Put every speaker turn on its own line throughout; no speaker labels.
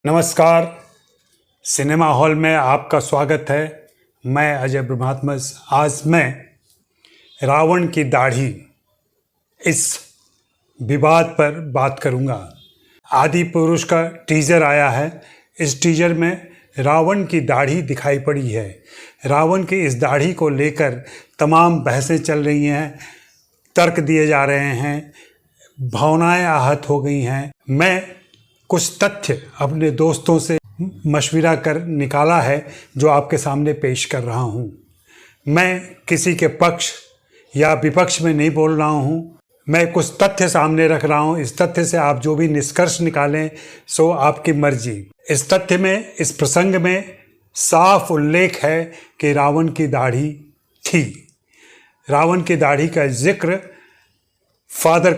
नमस्कार। Cinema hall में आपका स्वागत है। मैं अजय ब्रह्मात्मस। आज मैं रावण की दाढ़ी इस विवाद पर बात करूंगा। आदि पुरुष का टीजर आया है। इस टीजर में रावण की दाढ़ी दिखाई पड़ी है। रावण की इस दाढ़ी को लेकर तमाम बहसें चल रही हैं, तर्क दिए जा रहे हैं, भावनाएं आहत हो गई हैं। मैं कुछ तथ्य अपने दोस्तों से मशविरा कर निकाला है जो आपके सामने पेश कर रहा हूँ। मैं किसी के पक्ष या विपक्ष में नहीं बोल रहा हूँ। मैं कुछ तथ्य सामने रख रहा हूँ। इस तथ्य से आप जो भी निष्कर्ष निकालें सो आपकी मर्जी। इस तथ्य में, इस प्रसंग में साफ उल्लेख है कि रावण की दाढ़ी थी। रावण की दाढ़ी का जिक्र फादर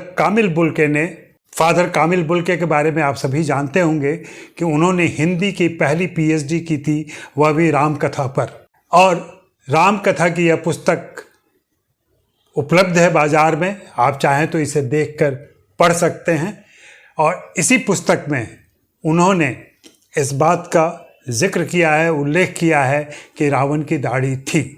कामिल बुल्के के बारे में आप सभी जानते होंगे कि उन्होंने हिंदी की पहली पीएचडी की थी, वह भी रामकथा पर। और रामकथा की यह पुस्तक उपलब्ध है बाजार में, आप चाहें तो इसे देखकर पढ़ सकते हैं। और इसी पुस्तक में उन्होंने इस बात का जिक्र किया है, उल्लेख किया है कि रावण की दाढ़ी थी।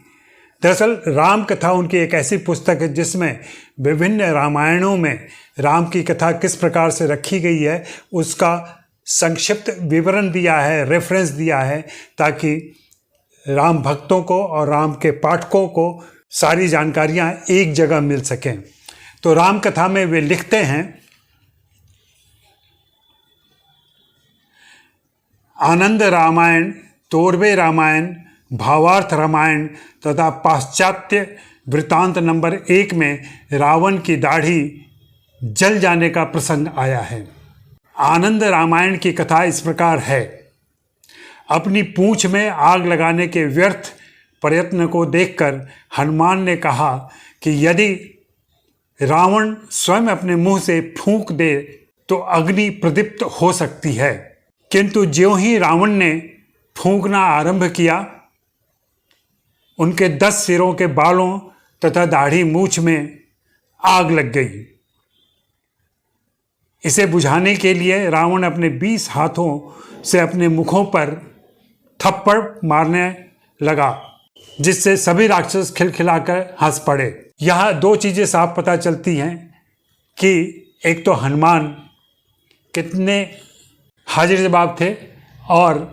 दरअसल रामकथा उनकी एक ऐसी पुस्तक है जिसमें विभिन्न रामायणों में राम की कथा किस प्रकार से रखी गई है उसका संक्षिप्त विवरण दिया है, रेफरेंस दिया है, ताकि राम भक्तों को और राम के पाठकों को सारी जानकारियां एक जगह मिल सकें। तो रामकथा में वे लिखते हैं, आनंद रामायण, तोरवे रामायण, भावार्थ रामायण तथा पाश्चात्य वृत्तांत नंबर 1 में रावण की दाढ़ी जल जाने का प्रसंग आया है। आनंद रामायण की कथा इस प्रकार है। अपनी पूंछ में आग लगाने के व्यर्थ प्रयत्न को देखकर हनुमान ने कहा कि यदि रावण स्वयं अपने मुंह से फूंक दे तो अग्नि प्रदीप्त हो सकती है। किंतु ज्यों ही रावण ने फूंकना आरंभ किया, उनके 10 सिरों के बालों तथा दाढ़ी मूछ में आग लग गई। इसे बुझाने के लिए रावण अपने 20 हाथों से अपने मुखों पर थप्पड़ मारने लगा, जिससे सभी राक्षस खिलखिलाकर हंस पड़े। यहाँ 2 चीजें साफ पता चलती हैं कि एक तो हनुमान कितने हाजिर जवाब थे और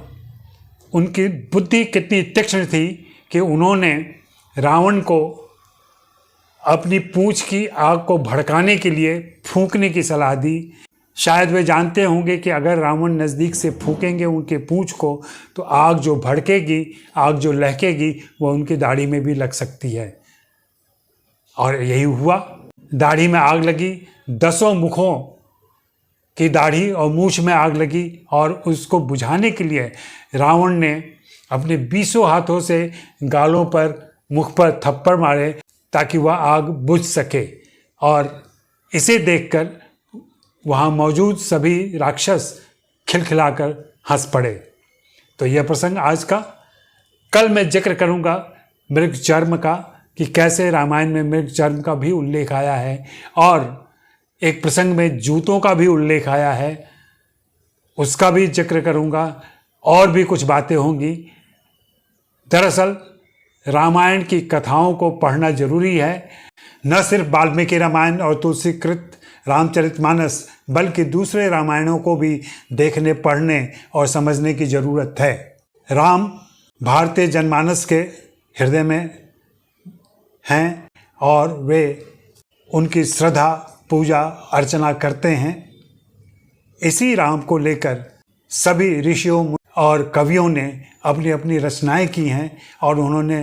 उनकी बुद्धि कितनी तीक्ष्ण थी कि उन्होंने रावण को अपनी पूंछ की आग को भड़काने के लिए फूंकने की सलाह दी। शायद वे जानते होंगे कि अगर रावण नज़दीक से फूंकेंगे उनके पूंछ को तो आग जो भड़केगी, आग जो लहकेगी, वह उनकी दाढ़ी में भी लग सकती है। और यही हुआ। दाढ़ी में आग लगी, 10 मुखों की दाढ़ी और मूछ में आग लगी। और उसको बुझाने के लिए रावण ने अपने 20 हाथों से गालों पर, मुख पर थप्पड़ मारे ताकि वह आग बुझ सके। और इसे देखकर वहाँ मौजूद सभी राक्षस खिलखिलाकर हंस पड़े। तो यह प्रसंग आज का। कल मैं जिक्र करूँगा मृग चर्म का, कि कैसे रामायण में मृग चर्म का भी उल्लेख आया है और एक प्रसंग में जूतों का भी उल्लेख आया है, उसका भी जिक्र करूँगा। और भी कुछ बातें होंगी। दरअसल रामायण की कथाओं को पढ़ना जरूरी है। न सिर्फ वाल्मीकि रामायण और तुलसीकृत रामचरितमानस, बल्कि दूसरे रामायणों को भी देखने, पढ़ने और समझने की ज़रूरत है। राम भारतीय जनमानस के हृदय में हैं और वे उनकी श्रद्धा, पूजा, अर्चना करते हैं। इसी राम को लेकर सभी ऋषियों और कवियों ने अपनी अपनी रचनाएं की हैं और उन्होंने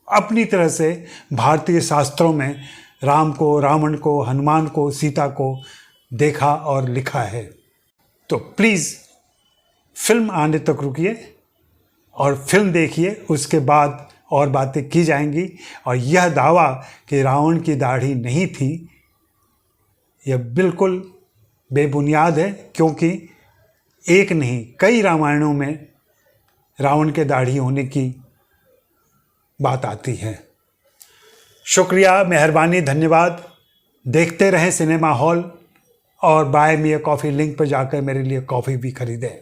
अपनी तरह से भारतीय शास्त्रों में राम को, रावण को, हनुमान को, सीता को देखा और लिखा है। तो प्लीज़ फिल्म आने तक रुकिए और फिल्म देखिए, उसके बाद और बातें की जाएंगी। और यह दावा कि रावण की दाढ़ी नहीं थी, यह बिल्कुल बेबुनियाद है, क्योंकि एक नहीं कई रामायणों में रावण के दाढ़ी होने की बात आती है। शुक्रिया, मेहरबानी, धन्यवाद। देखते रहें सिनेमा हॉल और buy me a coffee link पर जाकर मेरे लिए कॉफ़ी भी खरीदें।